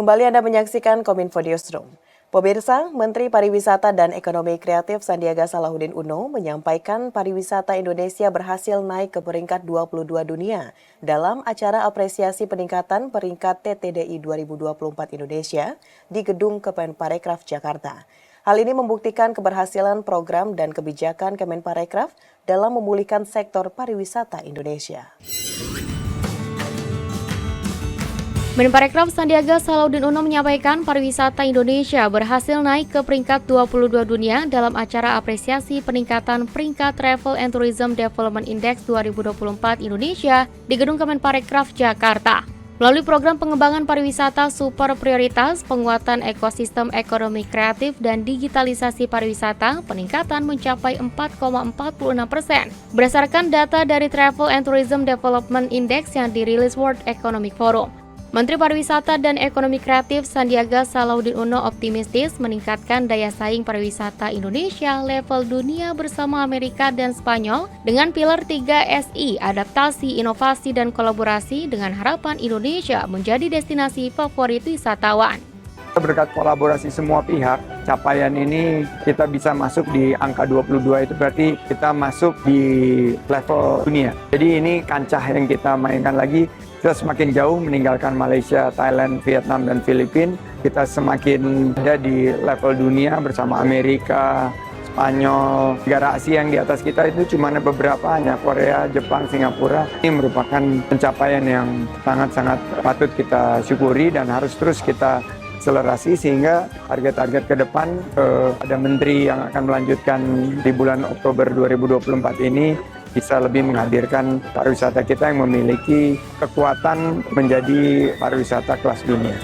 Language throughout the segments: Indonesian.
Kembali Anda menyaksikan Kominfo Newsroom. Pemirsa, Menteri Pariwisata dan Ekonomi Kreatif Sandiaga Salahuddin Uno menyampaikan pariwisata Indonesia berhasil naik ke peringkat 22 dunia dalam acara apresiasi peningkatan peringkat TTDI 2024 Indonesia di Gedung Kemenparekraf Jakarta. Hal ini membuktikan keberhasilan program dan kebijakan Kemenparekraf dalam memulihkan sektor pariwisata Indonesia. Menparekraf Sandiaga Salahuddin Uno menyampaikan pariwisata Indonesia berhasil naik ke peringkat 22 dunia dalam acara apresiasi peningkatan peringkat Travel and Tourism Development Index 2024 Indonesia di Gedung Kemenparekraf Jakarta. Melalui program pengembangan pariwisata super prioritas, penguatan ekosistem ekonomi kreatif dan digitalisasi pariwisata, peningkatan mencapai 4,46%. Berdasarkan data dari Travel and Tourism Development Index yang dirilis World Economic Forum. Menteri Pariwisata dan Ekonomi Kreatif Sandiaga Salahuddin Uno optimistis meningkatkan daya saing pariwisata Indonesia level dunia bersama Amerika dan Spanyol dengan pilar 3SI, adaptasi, inovasi, dan kolaborasi dengan harapan Indonesia menjadi destinasi favorit wisatawan. Berkat kolaborasi semua pihak, capaian ini kita bisa masuk di angka 22, itu berarti kita masuk di level dunia. Jadi ini kancah yang kita mainkan lagi. Kita semakin jauh meninggalkan Malaysia, Thailand, Vietnam, dan Filipina. Kita semakin ada di level dunia bersama Amerika, Spanyol. Negara Asia yang di atas kita itu cuma beberapa, hanya Korea, Jepang, Singapura. Ini merupakan pencapaian yang sangat-sangat patut kita syukuri dan harus terus kita akselerasi sehingga target-target ke depan ada menteri yang akan melanjutkan di bulan Oktober 2024 ini bisa lebih menghadirkan pariwisata kita yang memiliki kekuatan menjadi pariwisata kelas dunia.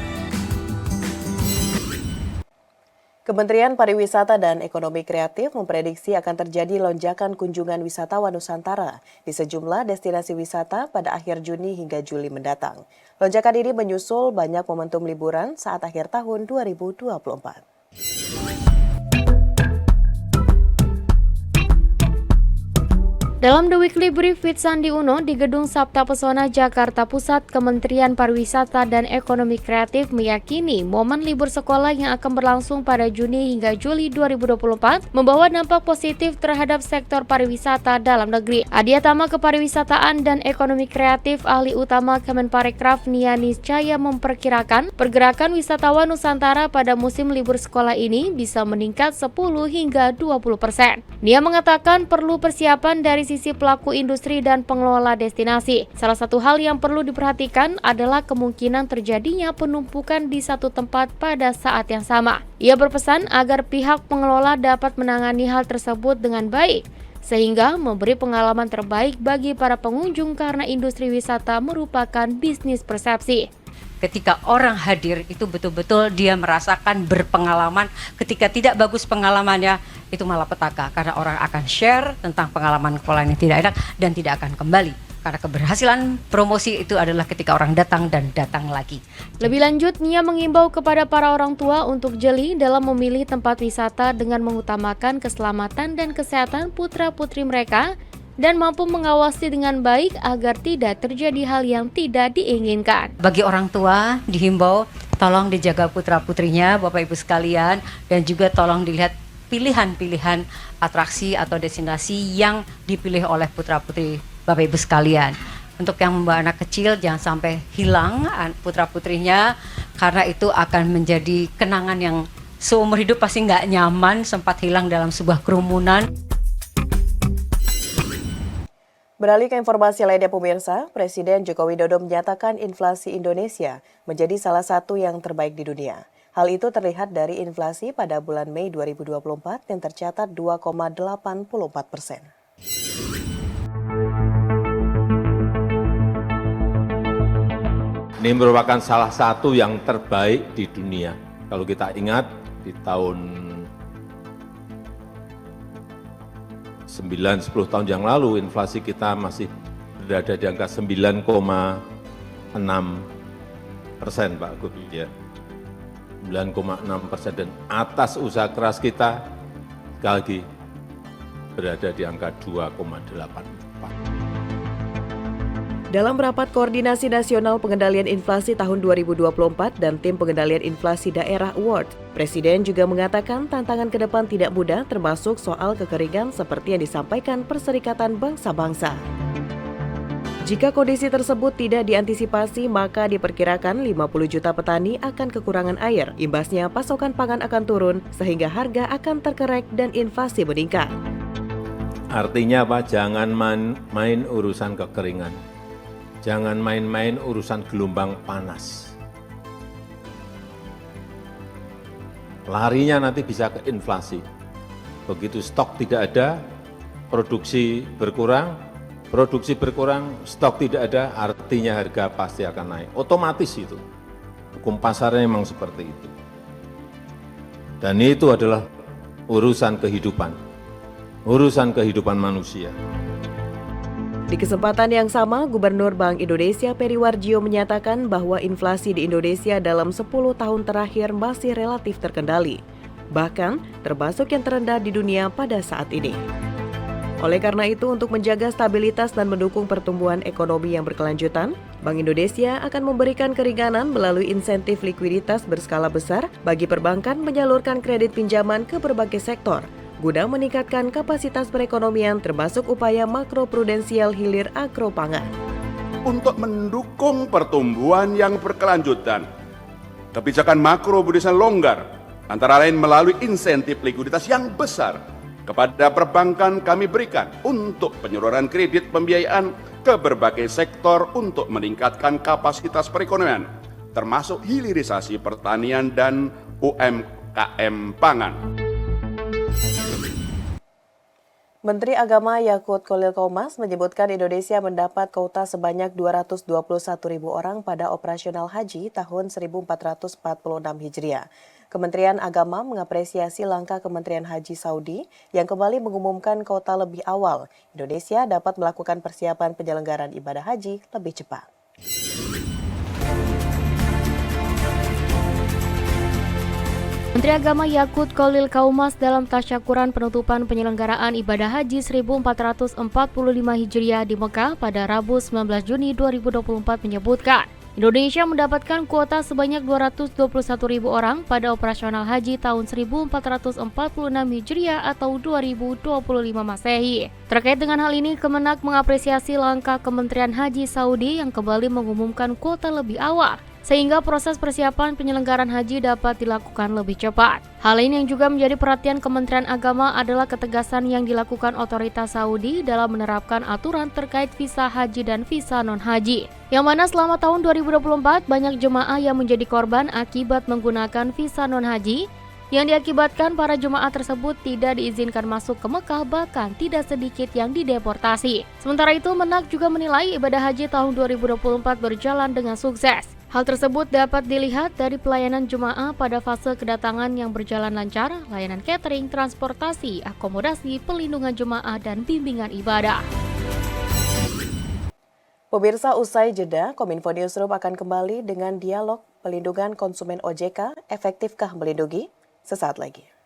Kementerian Pariwisata dan Ekonomi Kreatif memprediksi akan terjadi lonjakan kunjungan wisatawan Nusantara di sejumlah destinasi wisata pada akhir Juni hingga Juli mendatang. Lonjakan ini menyusul banyak momentum liburan saat akhir tahun 2024. Dalam The Weekly Brief with Sandi Uno di Gedung Sabta Pesona Jakarta Pusat, Kementerian Pariwisata dan Ekonomi Kreatif meyakini momen libur sekolah yang akan berlangsung pada Juni hingga Juli 2024 membawa dampak positif terhadap sektor pariwisata dalam negeri. Adiatama Kepariwisataan dan Ekonomi Kreatif Ahli Utama Kemenparekraf Nianis Caya memperkirakan pergerakan wisatawan Nusantara pada musim libur sekolah ini bisa meningkat 10 hingga 20%. Nia mengatakan perlu persiapan dari sisi pelaku industri dan pengelola destinasi. Salah satu hal yang perlu diperhatikan adalah kemungkinan terjadinya penumpukan di satu tempat pada saat yang sama. Ia berpesan agar pihak pengelola dapat menangani hal tersebut dengan baik, sehingga memberi pengalaman terbaik bagi para pengunjung karena industri wisata merupakan bisnis persepsi. Ketika orang hadir itu betul-betul dia merasakan berpengalaman. Ketika tidak bagus pengalamannya itu malah petaka karena orang akan share tentang pengalaman sekolah yang tidak enak dan tidak akan kembali. Karena keberhasilan promosi itu adalah ketika orang datang dan datang lagi. Lebih lanjut, Nia mengimbau kepada para orang tua untuk jeli dalam memilih tempat wisata dengan mengutamakan keselamatan dan kesehatan putra-putri mereka dan mampu mengawasi dengan baik agar tidak terjadi hal yang tidak diinginkan. Bagi orang tua dihimbau tolong dijaga putra-putrinya, Bapak Ibu sekalian, dan juga tolong dilihat pilihan-pilihan atraksi atau destinasi yang dipilih oleh putra-putri Bapak Ibu sekalian. Untuk yang membawa anak kecil jangan sampai hilang putra-putrinya, karena itu akan menjadi kenangan yang seumur hidup pasti nggak nyaman sempat hilang dalam sebuah kerumunan. Beralih ke informasi lainnya pemirsa, Presiden Joko Widodo menyatakan inflasi Indonesia menjadi salah satu yang terbaik di dunia. Hal itu terlihat dari inflasi pada bulan Mei 2024 yang tercatat 2,84%. Ini merupakan salah satu yang terbaik di dunia. Kalau kita ingat di tahun 9-10 tahun yang lalu inflasi kita masih berada di angka 9,6%, Pak Gub, ya. 9,6% dan atas usaha keras kita sekali lagi berada di angka 2,84. Dalam rapat koordinasi nasional pengendalian inflasi tahun 2024 dan tim pengendalian inflasi daerah Award, Presiden juga mengatakan tantangan ke depan tidak mudah termasuk soal kekeringan seperti yang disampaikan Perserikatan Bangsa-Bangsa. Jika kondisi tersebut tidak diantisipasi, maka diperkirakan 50 juta petani akan kekurangan air. Imbasnya pasokan pangan akan turun sehingga harga akan terkerek dan inflasi meningkat. Artinya apa? Jangan main urusan kekeringan. Jangan main-main urusan gelombang panas. Larinya nanti bisa ke inflasi. Begitu stok tidak ada, produksi berkurang, stok tidak ada, artinya harga pasti akan naik. Otomatis itu. Hukum pasarnya memang seperti itu. Dan itu adalah urusan kehidupan manusia. Di kesempatan yang sama, Gubernur Bank Indonesia Peri Warjio menyatakan bahwa inflasi di Indonesia dalam 10 tahun terakhir masih relatif terkendali, bahkan termasuk yang terendah di dunia pada saat ini. Oleh karena itu, untuk menjaga stabilitas dan mendukung pertumbuhan ekonomi yang berkelanjutan, Bank Indonesia akan memberikan keringanan melalui insentif likuiditas berskala besar bagi perbankan menyalurkan kredit pinjaman ke berbagai sektor, guna meningkatkan kapasitas perekonomian termasuk upaya makroprudensial hilir agro pangan. Untuk mendukung pertumbuhan yang berkelanjutan, kebijakan makroprudensial longgar antara lain melalui insentif likuiditas yang besar kepada perbankan kami berikan untuk penyaluran kredit pembiayaan ke berbagai sektor untuk meningkatkan kapasitas perekonomian, termasuk hilirisasi pertanian dan UMKM pangan. Menteri Agama Yakut Khalil Qomas menyebutkan Indonesia mendapat kuota sebanyak 221.000 orang pada operasional haji tahun 1446 Hijriah. Kementerian Agama mengapresiasi langkah Kementerian Haji Saudi yang kembali mengumumkan kuota lebih awal. Indonesia dapat melakukan persiapan penyelenggaraan ibadah haji lebih cepat. Menteri Agama Yakut Khalil Qomas dalam tasyakuran penutupan penyelenggaraan ibadah haji 1445 Hijriah di Mekah pada Rabu 19 Juni 2024 menyebutkan, Indonesia mendapatkan kuota sebanyak 221.000 orang pada operasional haji tahun 1446 Hijriah atau 2025 Masehi. Terkait dengan hal ini, Kemenak mengapresiasi langkah Kementerian Haji Saudi yang kembali mengumumkan kuota lebih awal, sehingga proses persiapan penyelenggaraan haji dapat dilakukan lebih cepat. Hal ini yang juga menjadi perhatian Kementerian Agama adalah ketegasan yang dilakukan otoritas Saudi dalam menerapkan aturan terkait visa haji dan visa non-haji, yang mana selama tahun 2024 banyak jemaah yang menjadi korban akibat menggunakan visa non-haji, yang diakibatkan para jemaah tersebut tidak diizinkan masuk ke Mekah, bahkan tidak sedikit yang dideportasi. Sementara itu, Menak juga menilai ibadah haji tahun 2024 berjalan dengan sukses. Hal tersebut dapat dilihat dari pelayanan jemaah pada fase kedatangan yang berjalan lancar, layanan catering, transportasi, akomodasi, pelindungan jemaah, dan bimbingan ibadah. Pemirsa, usai jeda, Kominfo Newsroom akan kembali dengan dialog pelindungan konsumen OJK, efektifkah melindungi? Sesaat lagi.